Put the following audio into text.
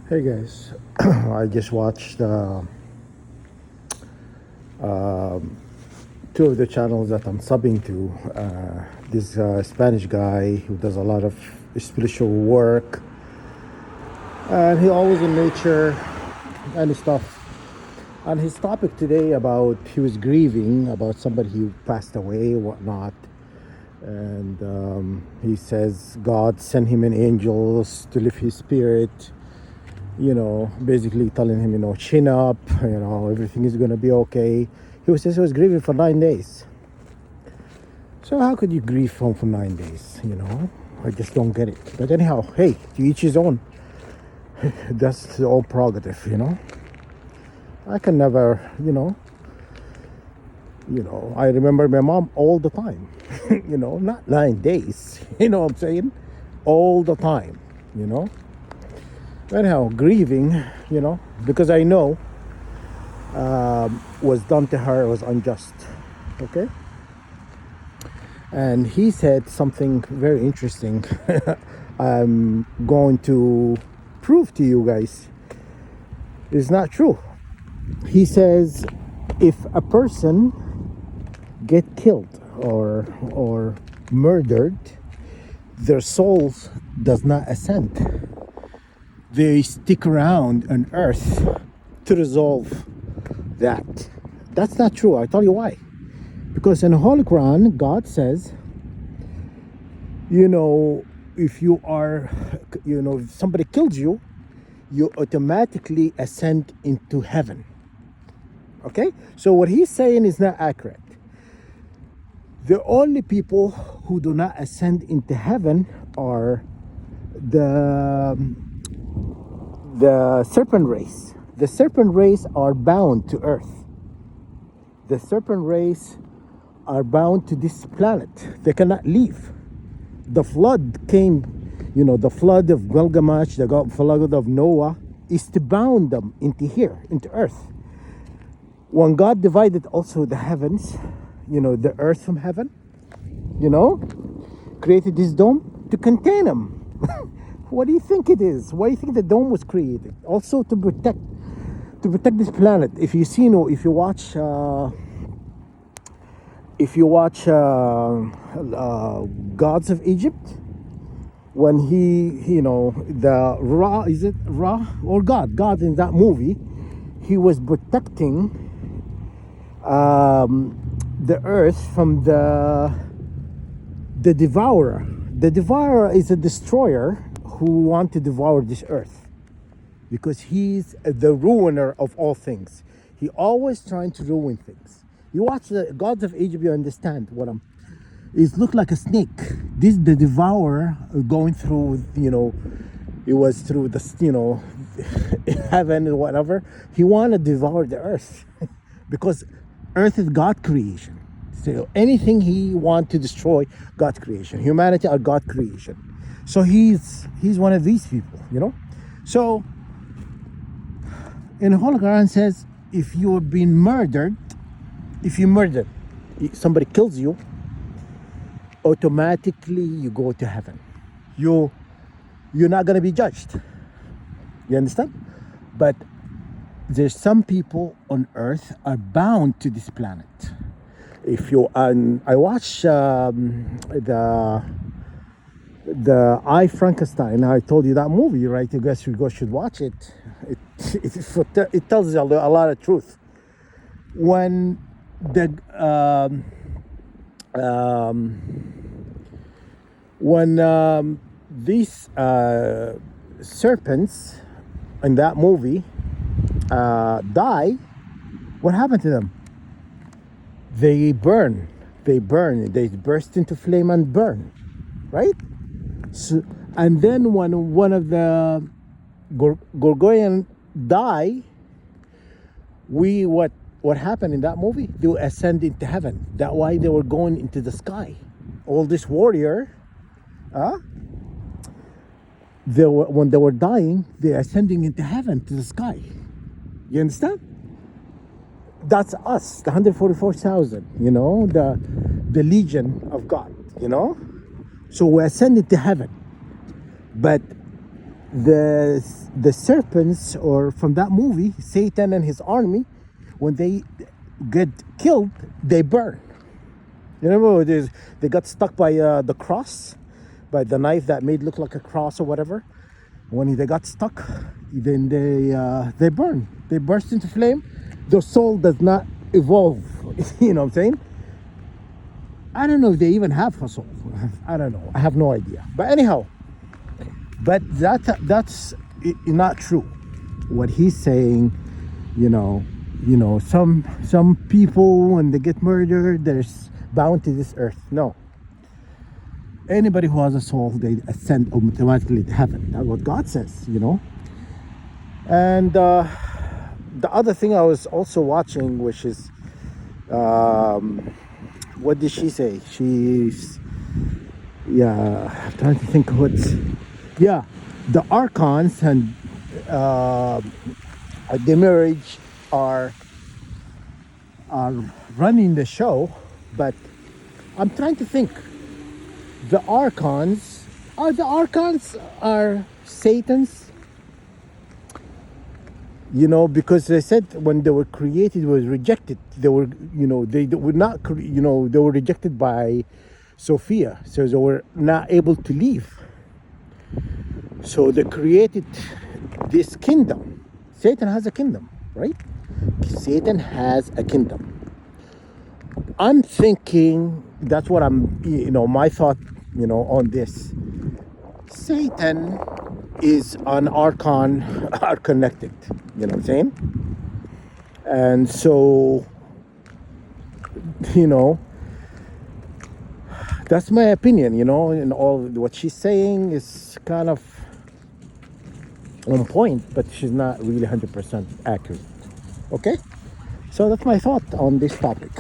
Hey guys, I just watched two of the channels that I'm subbing to. This Spanish guy who does a lot of spiritual work, and he always in nature and stuff. And his topic today about he was grieving about somebody who passed away, whatnot, and he says God sent him an angels to lift his spirit. Basically telling him, chin up, everything is going to be okay. He says he was grieving for 9 days. So how could you grieve for 9 days? I just don't get it. But anyhow, hey, to each his own. That's the own prerogative. I can never, I remember my mom all the time. Not 9 days. You know what I'm saying? All the time, Anyhow, grieving, because I know was done to her was unjust. Okay? And he said something very interesting. I'm going to prove to you guys it's not true. He says if a person get killed or murdered, their souls does not ascend. They stick around on earth to resolve that. That's not true. I'll tell you why. Because in the Holy Quran, God says, if you are, if somebody kills you, you automatically ascend into heaven. Okay? So what he's saying is not accurate. The only people who do not ascend into heaven are the serpent race. The serpent race are bound to earth. The serpent race are bound to this planet. They cannot leave. The flood came, the flood of Gilgamesh, the flood of Noah, is to bound them into here, into earth. When God divided also the heavens, the earth from heaven, created this dome to contain them. What do you think it is? Why do you think the dome was created? Also to protect this planet. If you see, if you watch Gods of Egypt, when the Ra, is it Ra or God in that movie, he was protecting the earth from the devourer. The devourer is a destroyer who want to devour this earth, because he's the ruiner of all things. He always trying to ruin things. You watch the Gods of Egypt, you understand what I'm. It looked like a snake. This the devourer going through. It was through the heaven or whatever. He wanted to devour the earth because earth is God creation. So anything he want to destroy, God creation. Humanity are God creation. So he's one of these people, So in the Holy Quran says, if you have been murdered, somebody kills you, automatically you go to heaven. You're not gonna be judged. You understand? But there's some people on earth are bound to this planet. If you I watched the I Frankenstein. I told you that movie, right? You guys should watch it. It tells you a lot of truth. When these serpents in that movie die, what happened to them? They burn. They burst into flame and burn, right? So, and then when one of the Gorgonian die, what happened in that movie? They ascend into heaven. That's why they were going into the sky. All this warrior, when they were dying, they're ascending into heaven to the sky. You understand? That's us, the 144,000. The legion of God. So we ascended to heaven. But the serpents, or from that movie, Satan and his army, when they get killed, they burn. You remember they got stuck by the cross, by the knife that made look like a cross or whatever. When they got stuck, then they burn. They burst into flame. The soul does not evolve. You know what I'm saying? I don't know if they even have a soul. I don't know. I have no idea. But anyhow, but that's not true. What he's saying, some people, when they get murdered, they're bound to this earth. No. Anybody who has a soul, they ascend automatically to heaven. That's what God says. And the other thing I was also watching, which is, what did she say? I'm trying to think the Archons and the marriage are running the show, but I'm trying to think. The Archons are Satan's, because they said when they were created, was rejected. They were, they were not, they were rejected by Sophia, so they were not able to leave. So they created this kingdom. Satan has a kingdom, right? Satan has a kingdom. I'm thinking, that's what my thought, on this. Satan is an Archon, are connected, you know what I'm saying? And so, that's my opinion, and all what she's saying is kind of on point, but she's not really 100% accurate. Okay? So that's my thought on this topic.